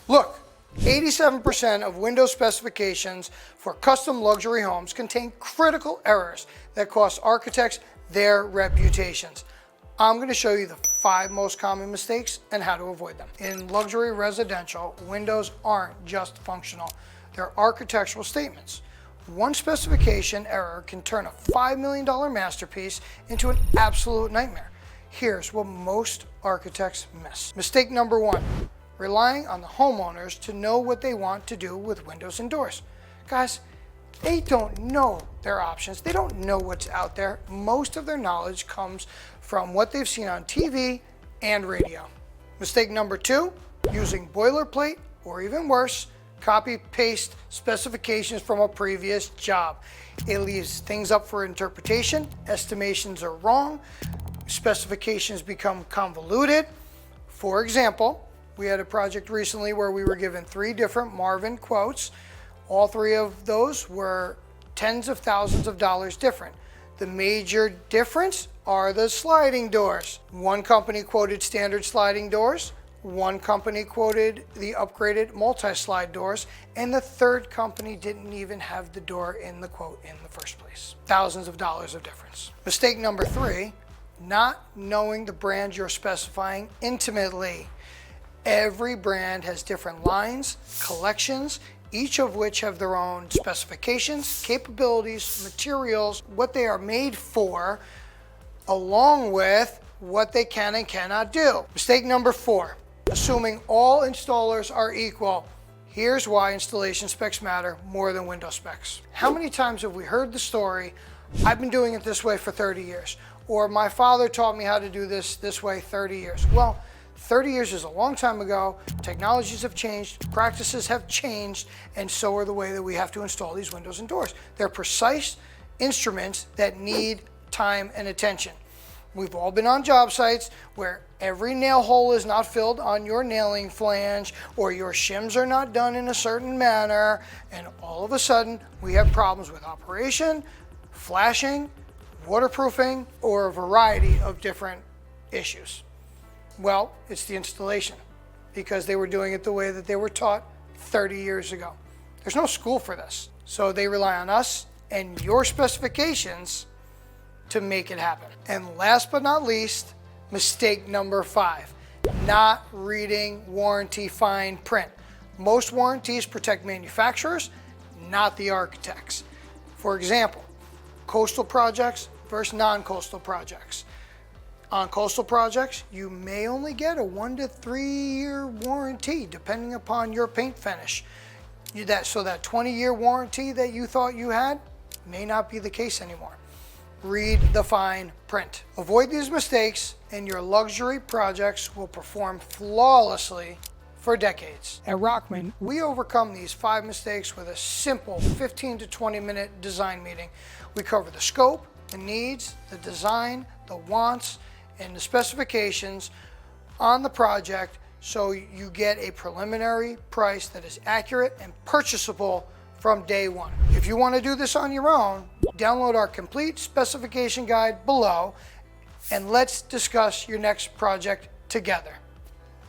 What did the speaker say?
Look, 87% of window specifications for custom luxury homes contain critical errors that cost architects their reputations. I'm going to show you the 5 most common mistakes and how to avoid them. In luxury residential, windows aren't just functional. They're architectural statements. One specification error can turn a $5 million masterpiece into an absolute nightmare. Here's what most architects miss. Mistake number 1, relying on the homeowners to know what they want to do with windows and doors. Guys, they don't know their options. They don't know what's out there. Most of their knowledge comes from what they've seen on TV and radio. Mistake number 2, using boilerplate, or even worse, copy-paste specifications from a previous job. It leaves things up for interpretation. Estimations are wrong. Specifications become convoluted. For example, we had a project recently where we were given 3 different Marvin quotes. All 3 of those were tens of thousands of dollars different. The major difference are the sliding doors. One company quoted standard sliding doors, one company quoted the upgraded multi-slide doors, and the third company didn't even have the door in the quote in the first place. Thousands of dollars of difference. Mistake number 3, not knowing the brand you're specifying intimately. Every brand has different lines, collections, each of which have their own specifications, capabilities, materials, what they are made for, along with what they can and cannot do. Mistake number 4, assuming all installers are equal. Here's why installation specs matter more than window specs. How many times have we heard the story, I've been doing it this way for 30 years, or my father taught me how to do this way 30 years. Well, 30 years is a long time ago. Technologies have changed, practices have changed, and so are the way that we have to install these windows and doors. They're precise instruments that need time and attention. We've all been on job sites where every nail hole is not filled on your nailing flange, or your shims are not done in a certain manner, and all of a sudden we have problems with operation, flashing, waterproofing, or a variety of different issues. Well, it's the installation, because they were doing it the way that they were taught 30 years ago. There's no school for this. So they rely on us and your specifications to make it happen. And last but not least, mistake number 5, not reading warranty fine print. Most warranties protect manufacturers, not the architects. For example, coastal projects versus non-coastal projects. On coastal projects, you may only get a 1 to 3 year warranty depending upon your paint finish. So that 20-year warranty that you thought you had may not be the case anymore. Read the fine print. Avoid these mistakes and your luxury projects will perform flawlessly for decades. At Rockman, we overcome these 5 mistakes with a simple 15 to 20 minute design meeting. We cover the scope, the needs, the design, the wants, and the specifications on the project, so you get a preliminary price that is accurate and purchasable from day 1. If you want to do this on your own, download our complete specification guide below, and let's discuss your next project together.